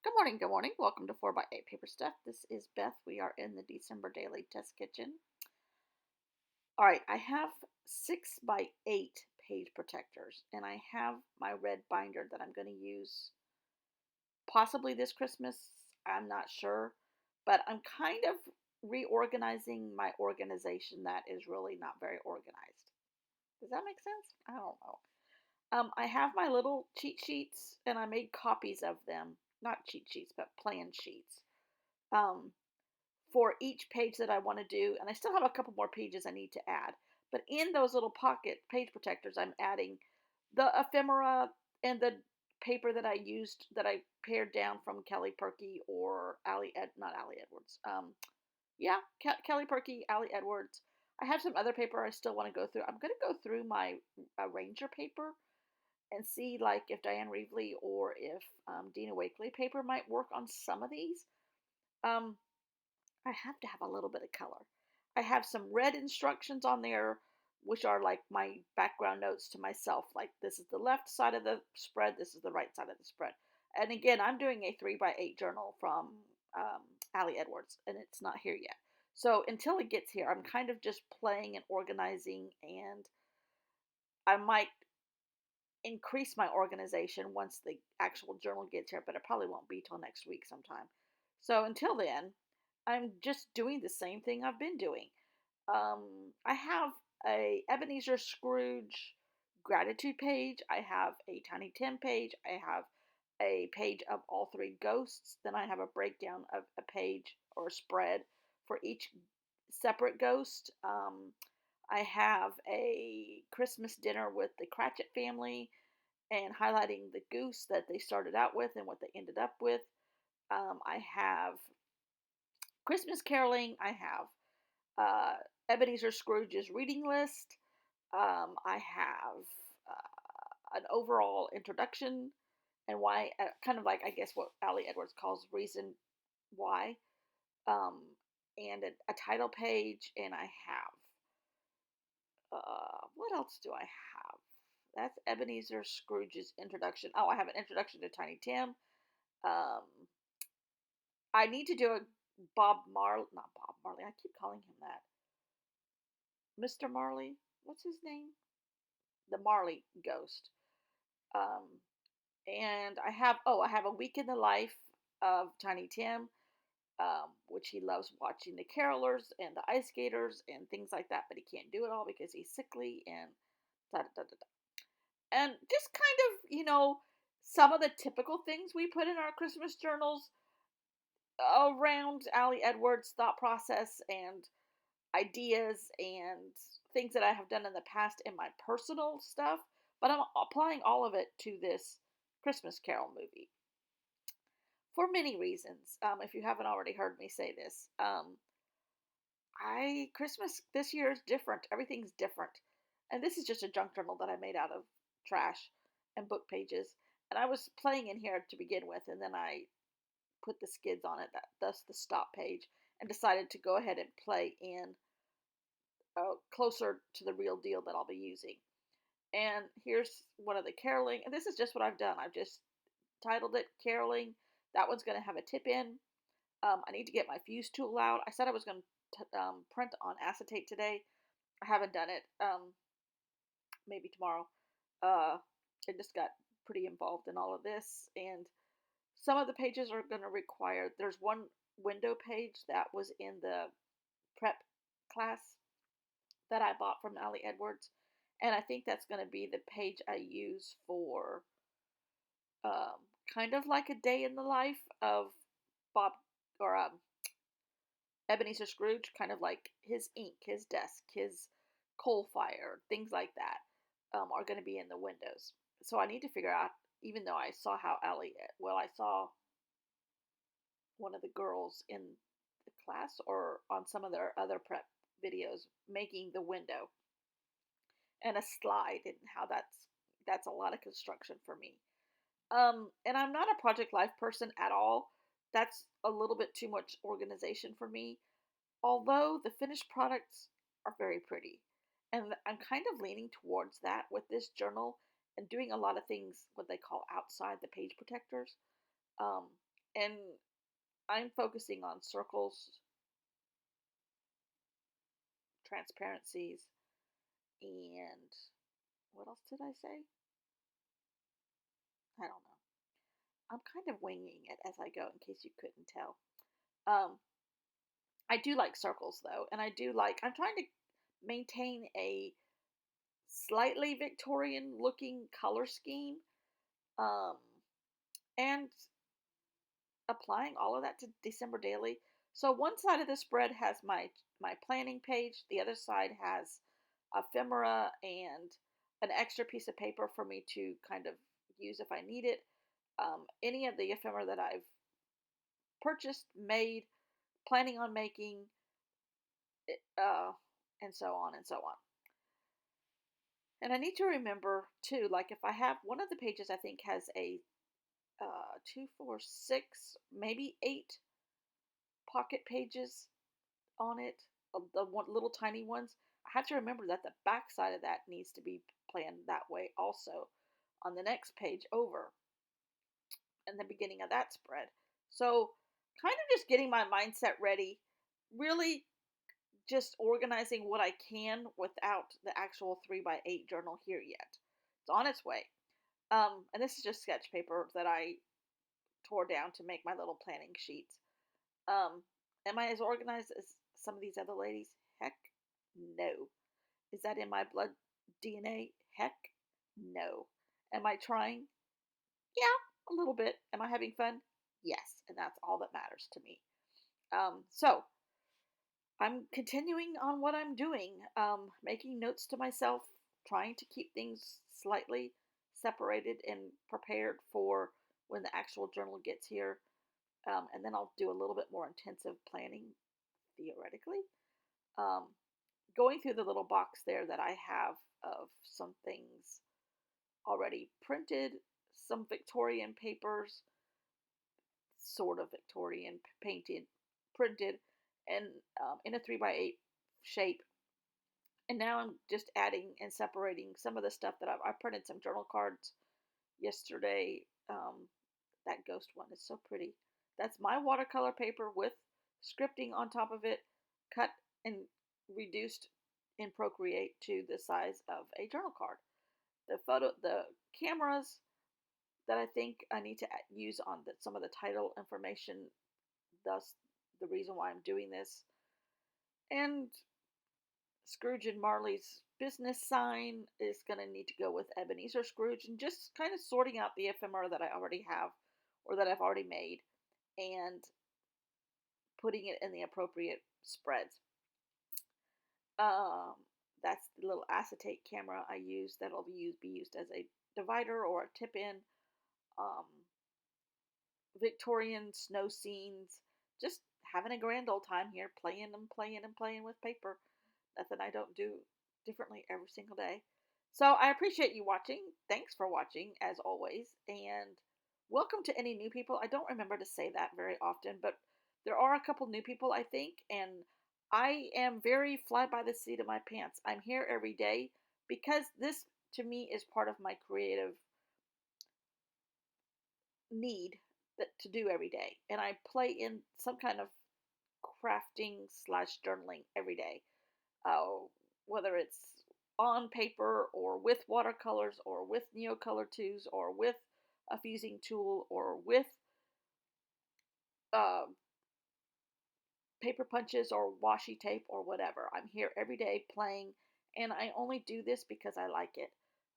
Good morning, good morning. Welcome to 4 by 8 Paper Stuff. This is Beth. We are in the December Daily Test Kitchen. All right, I have 6 by 8 page protectors, and I have my red binder that I'm going to use possibly this Christmas. I'm not sure, but I'm kind of reorganizing my organization that is really not very organized. Does that make sense? I don't know. I have my little cheat sheets, and I made copies of them. Not cheat sheets, but plan sheets. Um, for each page that I want to do, and I still have a couple more pages I need to add. But in those little pocket page protectors, I'm adding the ephemera and the paper that I used that I pared down from Kelly Perky or not Allie Edwards. Yeah, Kelly Perky, Allie Edwards. I have some other paper I still want to go through. I'm going to go through my Ranger paper and see like if Diane Reevely or if Dina Wakley paper might work on some of these. Um, I have to have a little bit of color. I have some red instructions on there, which are like my background notes to myself. Like this is the left side of the spread, this is the right side of the spread. And again, I'm doing a 3 by 8 journal from um, Allie Edwards, and it's not here yet. So until it gets here, I'm kind of just playing and organizing, and I might increase my organization once the actual journal gets here, but it probably won't be till next week sometime. So until then, I'm just doing the same thing I've been doing. I have a Ebenezer Scrooge gratitude page. I have a Tiny Tim page. I have a page of all three ghosts. Then I have a breakdown of a page or a spread for each separate ghost. I have a Christmas dinner with the Cratchit family and highlighting the goose that they started out with and what they ended up with. I have Christmas caroling. I have Ebenezer Scrooge's reading list. I have an overall introduction and why, kind of like I guess what Allie Edwards calls reason why, um, and a title page. And I have what else do I have? That's Ebenezer Scrooge's introduction. Oh, I have an introduction to Tiny Tim. Um, I need to do a not Bob Marley. I keep calling him that. Mr. Marley. What's his name? The Marley ghost. Um, and I have a week in the life of Tiny Tim, which he loves watching the carolers and the ice skaters and things like that, but he can't do it all because he's sickly and da da da da. And just kind of, some of the typical things we put in our Christmas journals around Allie Edwards' thought process and ideas and things that I have done in the past in my personal stuff, but I'm applying all of it to this Christmas Carol movie for many reasons. If you haven't already heard me say this, I Christmas this year is different. Everything's different, and this is just a junk journal that I made out of trash and book pages. And I was playing in here to begin with, and then I put the skids on it, thus the stop page, and decided to go ahead and play in closer to the real deal that I'll be using. And here's one of the caroling, and this is just what I've done. I've just titled it Caroling. That one's going to have a tip in. I need to get my fuse tool out. I said I was going to print on acetate today. I haven't done it. Maybe tomorrow. Uh, I just got pretty involved in all of this, and some of the pages are going to require. There's one window page that was in the prep class that I bought from Allie Edwards, and I think that's going to be the page I use for um, kind of like a day in the life of Bob or Ebenezer Scrooge, kind of like his ink, his desk, his coal fire, things like that are going to be in the windows. So I need to figure out, even though I saw how I saw one of the girls in the class or on some of their other prep videos making the window and a slide, and how that's a lot of construction for me. And I'm not a project life person at all. That's a little bit too much organization for me. Although the finished products are very pretty. And I'm kind of leaning towards that with this journal and doing a lot of things what they call outside the page protectors. Um, And I'm focusing on circles, transparencies, and what else did I say? I don't know. I'm kind of winging it as I go, in case you couldn't tell. Um, I do like circles though, and I do like. I'm trying to maintain a slightly Victorian looking color scheme, um, and applying all of that to December Daily. So one side of the spread has my planning page. The other side has ephemera and an extra piece of paper for me to kind of use if I need it. Any of the ephemera that I've purchased, made, planning on making, and so on and so on. And I need to remember too, like if I have one of the pages, I think has a two, four, six, maybe eight pocket pages on it, the one, little tiny ones. I have to remember that the back side of that needs to be planned that way also on the next page over and the beginning of that spread. So, kind of just getting my mindset ready, really just organizing what I can without the actual 3x8 journal here yet. It's on its way. And this is just sketch paper that I tore down to make my little planning sheets. Um, am I as organized as some of these other ladies? Heck no. Is that in my blood DNA? Heck no. Am I trying? Yeah, a little bit. Am I having fun? Yes, and that's all that matters to me. So I'm continuing on what I'm doing, making notes to myself, trying to keep things slightly separated and prepared for when the actual journal gets here. And then I'll do a little bit more intensive planning, theoretically. Um, Going through the little box there that I have of some things already printed, some Victorian papers, sort of Victorian painted, printed, and in a 3x8 shape. And now I'm just adding and separating some of the stuff that I printed some journal cards yesterday. That ghost one is so pretty. That's my watercolor paper with scripting on top of it, cut and reduced in Procreate to the size of a journal card. The cameras that I think I need to use on some of the title information, thus the reason why I'm doing this, and Scrooge and Marley's business sign is going to need to go with Ebenezer Scrooge, and just kind of sorting out the ephemera that I already have or that I've already made and putting it in the appropriate spreads. Um, that's the little acetate camera I use that'll be used as a divider or a tip in. Um, Victorian snow scenes, just having a grand old time here, playing and playing and playing with paper. Nothing I don't do differently every single day. So I appreciate you watching. Thanks for watching, as always, and welcome to any new people. I don't remember to say that very often, but there are a couple new people, I think, and I am very fly by the seat of my pants. I'm here every day because this, to me, is part of my creative need to do every day, and I play in some kind of crafting slash journaling every day, uh, whether it's on paper or with watercolors or with Neocolor 2s or with a fusing tool or with uh, paper punches or washi tape or whatever. I'm here every day playing, and I only do this because I like it,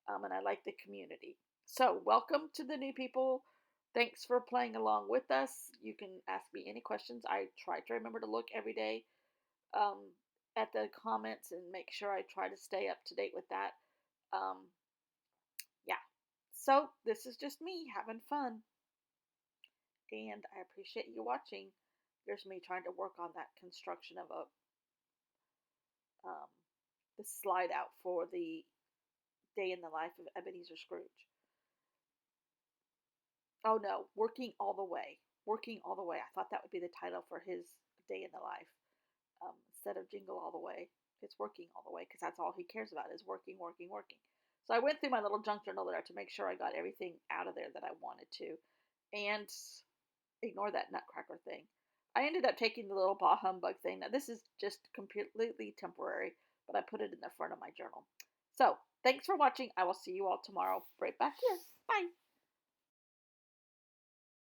and I like the community. So, welcome to the new people. Thanks for playing along with us. You can ask me any questions. I try to remember to look every day um, at the comments and make sure I try to stay up to date with that. Um, yeah. So, this is just me having fun, and I appreciate you watching. There's me trying to work on that construction of um, the slide out for the day in the life of Ebenezer Scrooge. Oh no, Working All the Way. Working All the Way. I thought that would be the title for his day in the life. Instead of Jingle All the Way, it's Working All the Way because that's all he cares about is working, working, working. So I went through my little junk journal there to make sure I got everything out of there that I wanted to. And ignore that nutcracker thing. I ended up taking the little bah humbug thing. Now, this is just completely temporary, but I put it in the front of my journal. So, thanks for watching. I will see you all tomorrow right back here. Bye.